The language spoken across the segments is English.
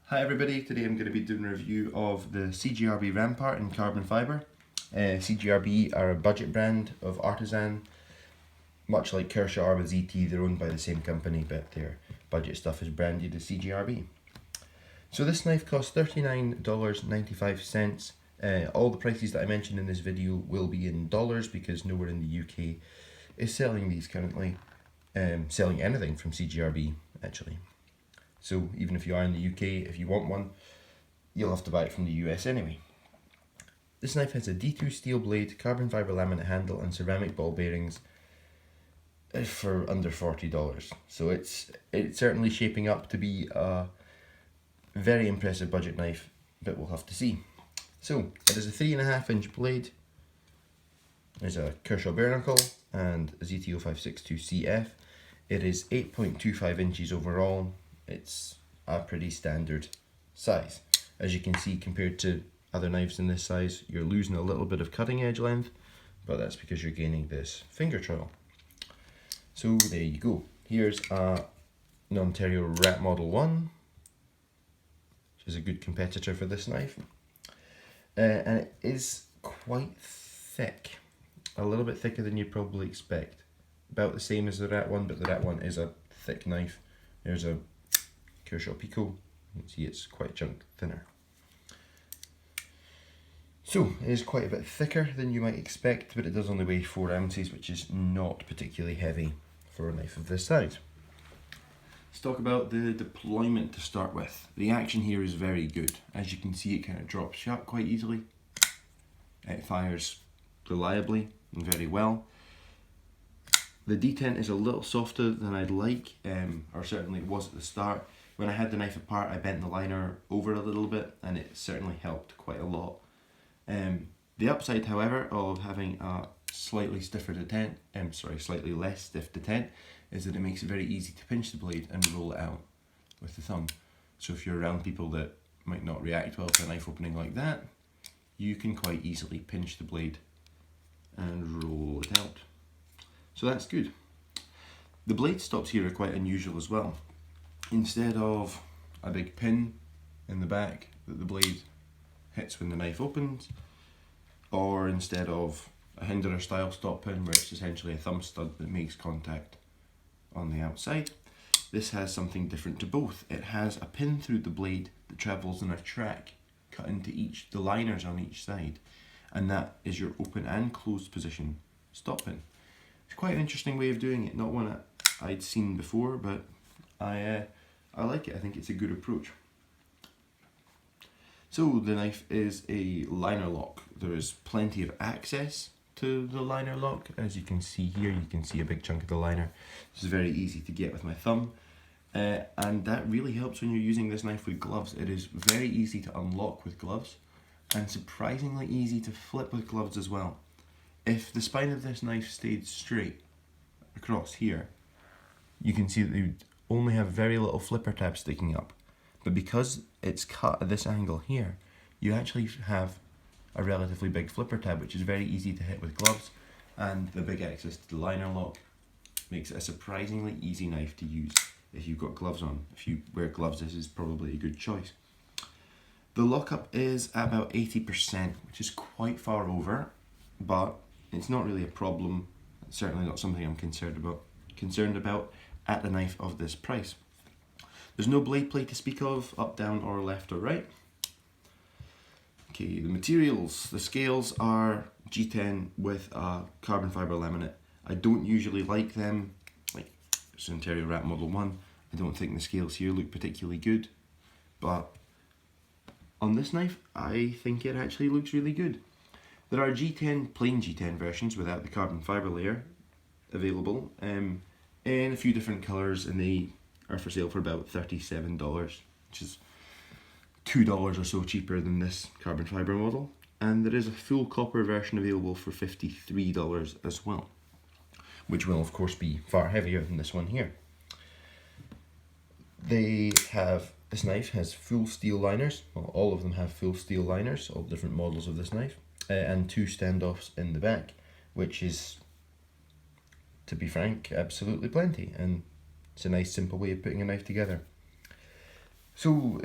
Hi everybody, today I'm going to be doing a review of the CJRB Rampart in carbon fibre. CJRB are a budget brand of artisan, much like Kershaw are with ZT, they're owned by the same company but their budget stuff is branded as CJRB. So this knife costs $39.95. All the prices that I mentioned in this video will be in dollars because nowhere in the UK is selling these currently, selling anything from CJRB actually. So even if you are in the UK, if you want one, you'll have to buy it from the US anyway. This knife has a D2 steel blade, carbon fibre laminate handle and ceramic ball bearings for under $40. So it's certainly shaping up to be a very impressive budget knife, but we'll have to see. So it is a 3.5 inch blade. There's a Kershaw bare knuckle and a ZT0562CF. It is 8.25 inches overall. It's a pretty standard size. As you can see, compared to other knives in this size, you're losing a little bit of cutting edge length, but that's because you're gaining this finger trowel. So there you go. Here's an Ontario Rat Model 1, which is a good competitor for this knife. And it is quite thick, a little bit thicker than you'd probably expect. About the same as the Rat one, but the Rat one is a thick knife. There's a Kershaw Pico, you can see it's quite a chunk thinner. So it is quite a bit thicker than you might expect, but it does only weigh 4 ounces, which is not particularly heavy for a knife of this size. Let's talk about the deployment to start with. The action here is very good. As you can see, it kind of drops shut quite easily. It fires reliably and very well. The detent is a little softer than I'd like, or certainly it was at the start. When I had the knife apart, I bent the liner over a little bit, and it certainly helped quite a lot. The upside, however, of having a slightly less stiff detent, is that it makes it very easy to pinch the blade and roll it out with the thumb. So if you're around people that might not react well to a knife opening like that, you can quite easily pinch the blade and roll it out. So that's good. The blade stops here are quite unusual as well. Instead of a big pin in the back that the blade hits when the knife opens, or instead of a Hinderer style stop pin where it's essentially a thumb stud that makes contact on the outside, this has something different to both. It has a pin through the blade that travels in a track cut into the liners on each side, and that is your open and closed position stop pin. It's quite an interesting way of doing it, not one I'd seen before, but I like it. I think it's a good approach. So the knife is a liner lock. There is plenty of access to the liner lock. As you can see here, you can see a big chunk of the liner. This is very easy to get with my thumb. And that really helps when you're using this knife with gloves. It is very easy to unlock with gloves and surprisingly easy to flip with gloves as well. If the spine of this knife stayed straight across here, you can see that they would only have very little flipper tab sticking up. But because it's cut at this angle here, you actually have a relatively big flipper tab, which is very easy to hit with gloves, and the big access to the liner lock makes it a surprisingly easy knife to use if you've got gloves on. If you wear gloves, this is probably a good choice. The lockup is about 80%, which is quite far over, but it's not really a problem. It's certainly not something I'm concerned about at a knife of this price. There's no blade play to speak of, up, down, or left or right. Okay, the materials. The scales are G10 with a carbon fibre laminate. I don't usually like them, like this Ontario Rat Model 1. I don't think the scales here look particularly good, but on this knife, I think it actually looks really good. There are plain G10 versions without the carbon fibre layer available in a few different colours, and they are for sale for about $37, which is $2 or so cheaper than this carbon fibre model. And there is a full copper version available for $53 as well, which will of course be far heavier than this one here. This knife has full steel liners. Well, all of them have full steel liners, all different models of this knife, and 2 standoffs in the back, which is, to be frank, absolutely plenty, and it's a nice simple way of putting a knife together. So So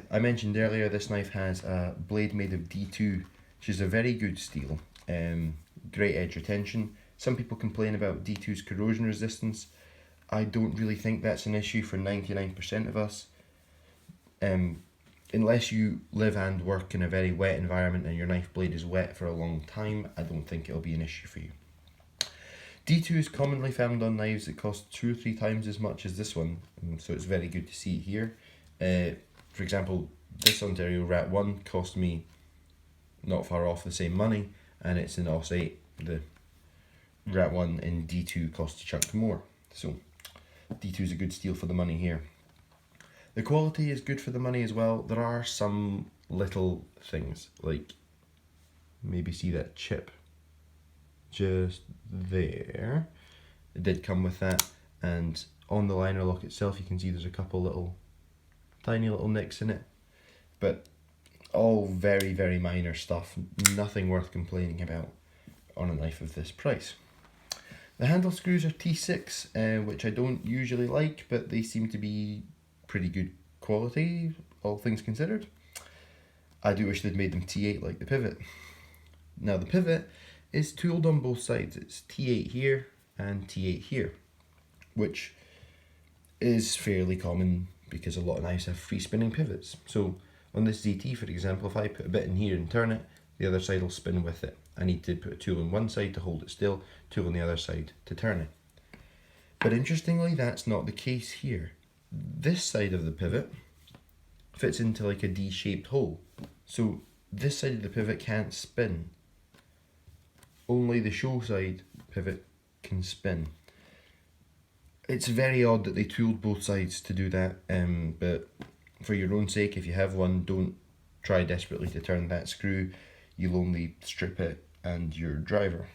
I mentioned earlier this knife has a blade made of D2, which is a very good steel. Great edge retention. Some people complain about D2's corrosion resistance. I don't really think that's an issue for 99% of us. Unless you live and work in a very wet environment and your knife blade is wet for a long time, I don't think it'll be an issue for you. D2 is commonly found on knives that cost 2 or 3 times as much as this one, so it's very good to see here. For example, this Ontario Rat 1 cost me not far off the same money, and it's an OS 8. The Rat 1 in D2 costs a chunk more, so D2 is a good steal for the money here. The quality is good for the money as well. There are some little things, like maybe see that chip just there. It did come with that, and on the liner lock itself you can see there's a couple little tiny little nicks in it, but all very, very minor stuff, nothing worth complaining about on a knife of this price. The handle screws are T6, which I don't usually like, but they seem to be pretty good quality, all things considered. I do wish they'd made them T8 like the pivot. Now the pivot is tooled on both sides. It's T8 here and T8 here, which is fairly common because a lot of knives have free spinning pivots. So on this ZT, for example, if I put a bit in here and turn it, the other side will spin with it. I need to put a tool on one side to hold it still, tool on the other side to turn it. But interestingly, that's not the case here. This side of the pivot fits into like a D-shaped hole. So this side of the pivot can't spin. Only the show side pivot can spin. It's very odd that they tooled both sides to do that, but for your own sake, if you have one, don't try desperately to turn that screw. You'll only strip it and your driver.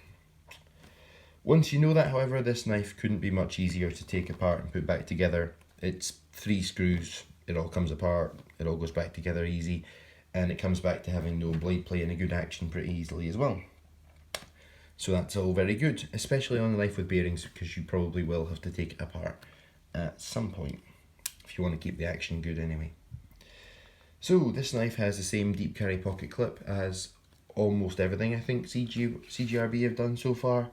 Once you know that, however, this knife couldn't be much easier to take apart and put back together. It's 3 screws, it all comes apart, it all goes back together easy, and it comes back to having no blade play and a good action pretty easily as well. So that's all very good, especially on a knife with bearings, because you probably will have to take it apart at some point, if you want to keep the action good anyway. So this knife has the same deep carry pocket clip as almost everything I think CJRB have done so far,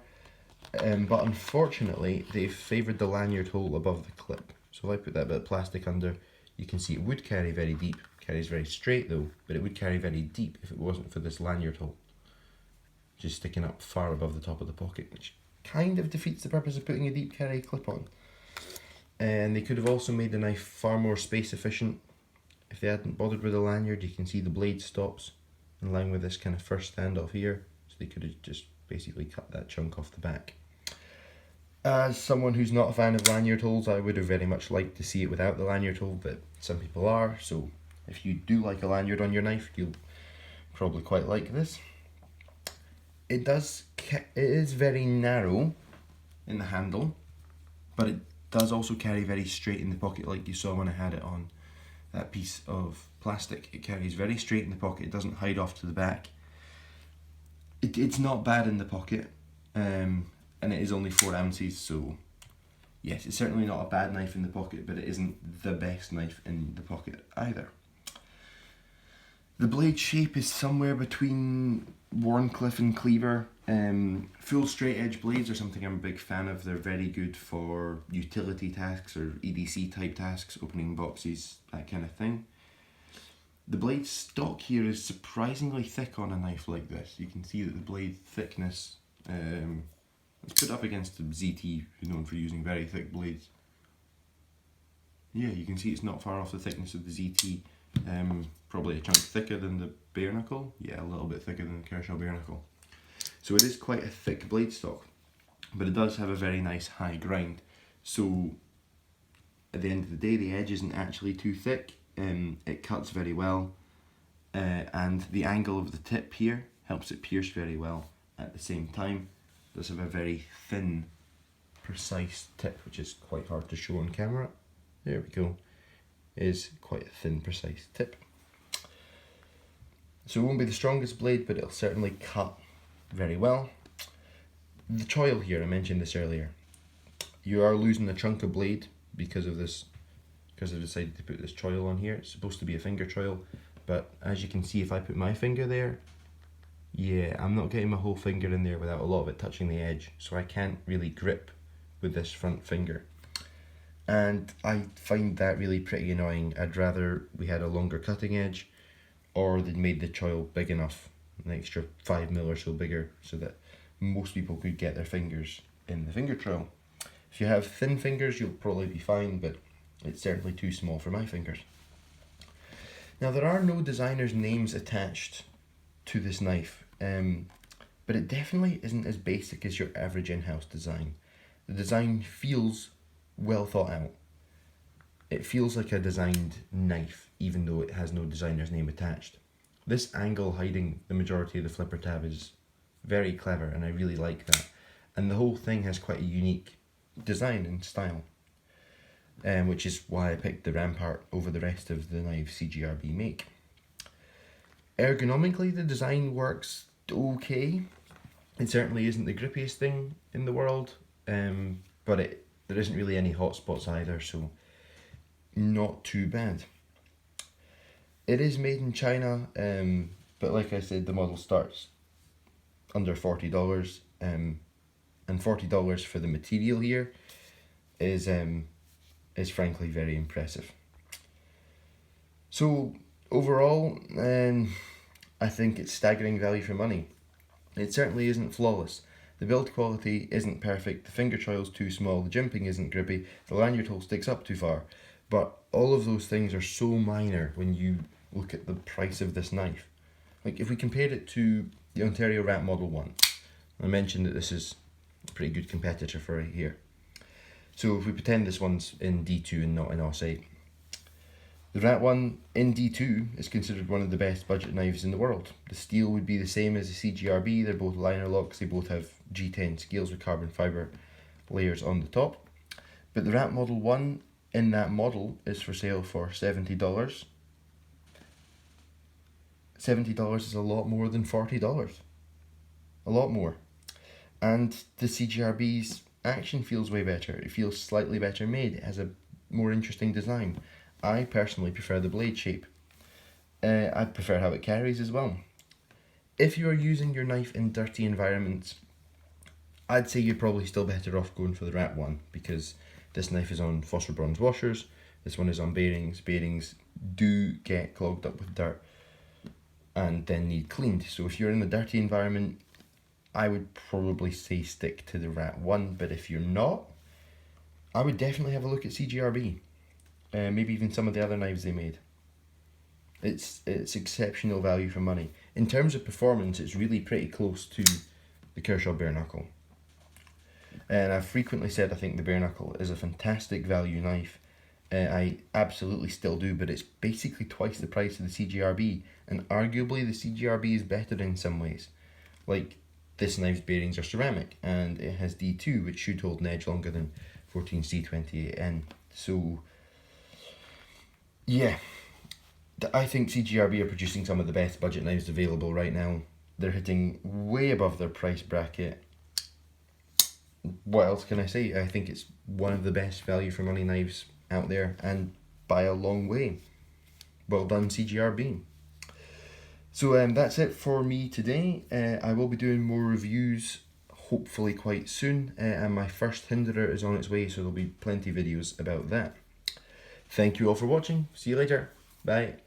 but unfortunately they've favoured the lanyard hole above the clip. So if I put that bit of plastic under, you can see it would carry very deep. It carries very straight though, but it would carry very deep if it wasn't for this lanyard hole just sticking up far above the top of the pocket, which kind of defeats the purpose of putting a deep carry clip on. And they could have also made the knife far more space efficient if they hadn't bothered with the lanyard. You can see the blade stops in line with this kind of first standoff here, so they could have just basically cut that chunk off the back. As someone who's not a fan of lanyard holes, I would have very much liked to see it without the lanyard hole, but some people are, so if you do like a lanyard on your knife, you'll probably quite like this. It is very narrow in the handle, but it does also carry very straight in the pocket, like you saw when I had it on that piece of plastic. It carries very straight in the pocket, it doesn't hide off to the back. It's not bad in the pocket, and it is only 4 ounces, so yes, it's certainly not a bad knife in the pocket, but it isn't the best knife in the pocket either. The blade shape is somewhere between Wharncliffe and Cleaver. Full straight edge blades are something I'm a big fan of. They're very good for utility tasks or EDC type tasks, opening boxes, that kind of thing. The blade stock here is surprisingly thick on a knife like this. You can see that the blade thickness, let's put up against the ZT, who's known for using very thick blades. Yeah, you can see it's not far off the thickness of the ZT. Probably a chunk thicker than the bare knuckle. Yeah, a little bit thicker than the Kershaw bare knuckle. So it is quite a thick blade stock, but it does have a very nice high grind. So at the end of the day, the edge isn't actually too thick. It cuts very well, and the angle of the tip here helps it pierce very well at the same time. It does have a very thin, precise tip, which is quite hard to show on camera. There we go. It is quite a thin, precise tip. So it won't be the strongest blade, but it'll certainly cut very well. The choil here, I mentioned this earlier. You are losing a chunk of blade because of this because I decided to put this choil on here. It's supposed to be a finger choil, but as you can see, if I put my finger there, yeah, I'm not getting my whole finger in there without a lot of it touching the edge, so I can't really grip with this front finger. And I find that really pretty annoying. I'd rather we had a longer cutting edge, or they'd made the choil big enough, an extra 5mm or so bigger, so that most people could get their fingers in the finger choil. If you have thin fingers, you'll probably be fine, but it's certainly too small for my fingers. Now, there are no designer's names attached to this knife, but it definitely isn't as basic as your average in-house design. The design feels well thought out. It feels like a designed knife, even though it has no designer's name attached. This angle hiding the majority of the flipper tab is very clever, and I really like that. And the whole thing has quite a unique design and style, which is why I picked the Rampart over the rest of the knives CJRB make. Ergonomically, the design works okay. It certainly isn't the grippiest thing in the world, but there isn't really any hot spots either, so not too bad. It is made in China, but like I said, the model starts under $40, and $40 for the material here is frankly very impressive. So overall, I think it's staggering value for money. It certainly isn't flawless. The build quality isn't perfect, the finger choil's too small, the jimping isn't grippy, the lanyard hole sticks up too far, but all of those things are so minor when you look at the price of this knife. Like, if we compared it to the Ontario Ramp Model 1, I mentioned that this is a pretty good competitor for it here. So if we pretend this one's in D2 and not in OS8, the Rat 1 in D2 is considered one of the best budget knives in the world. The steel would be the same as the CJRB, they're both liner locks, they both have G10 scales with carbon fibre layers on the top. But the Rat Model 1 in that model is for sale for $70. $70 is a lot more than $40. A lot more. And the CJRB's action feels way better. It feels slightly better made. It has a more interesting design. I personally prefer the blade shape. I prefer how it carries as well. If you are using your knife in dirty environments, I'd say you're probably still better off going for the Rat 1, because this knife is on phosphor bronze washers, this one is on bearings. Bearings do get clogged up with dirt and then need cleaned. So if you're in a dirty environment, I would probably say stick to the Rat 1, but if you're not, I would definitely have a look at CJRB. Maybe even some of the other knives they made. It's exceptional value for money. In terms of performance, it's really pretty close to the Kershaw bare knuckle. And I've frequently said I think the bare knuckle is a fantastic value knife. I absolutely still do, but it's basically twice the price of the CJRB, and arguably the CJRB is better in some ways. Like, this knife's bearings are ceramic, and it has D2, which should hold an edge longer than 14C28N. So yeah, I think CJRB are producing some of the best budget knives available right now. They're hitting way above their price bracket. What else can I say? I think it's one of the best value for money knives out there, and by a long way. Well done, CJRB. So that's it for me today. I will be doing more reviews hopefully quite soon, and my first Hinderer is on its way, so there'll be plenty of videos about that. Thank you all for watching. See you later. Bye.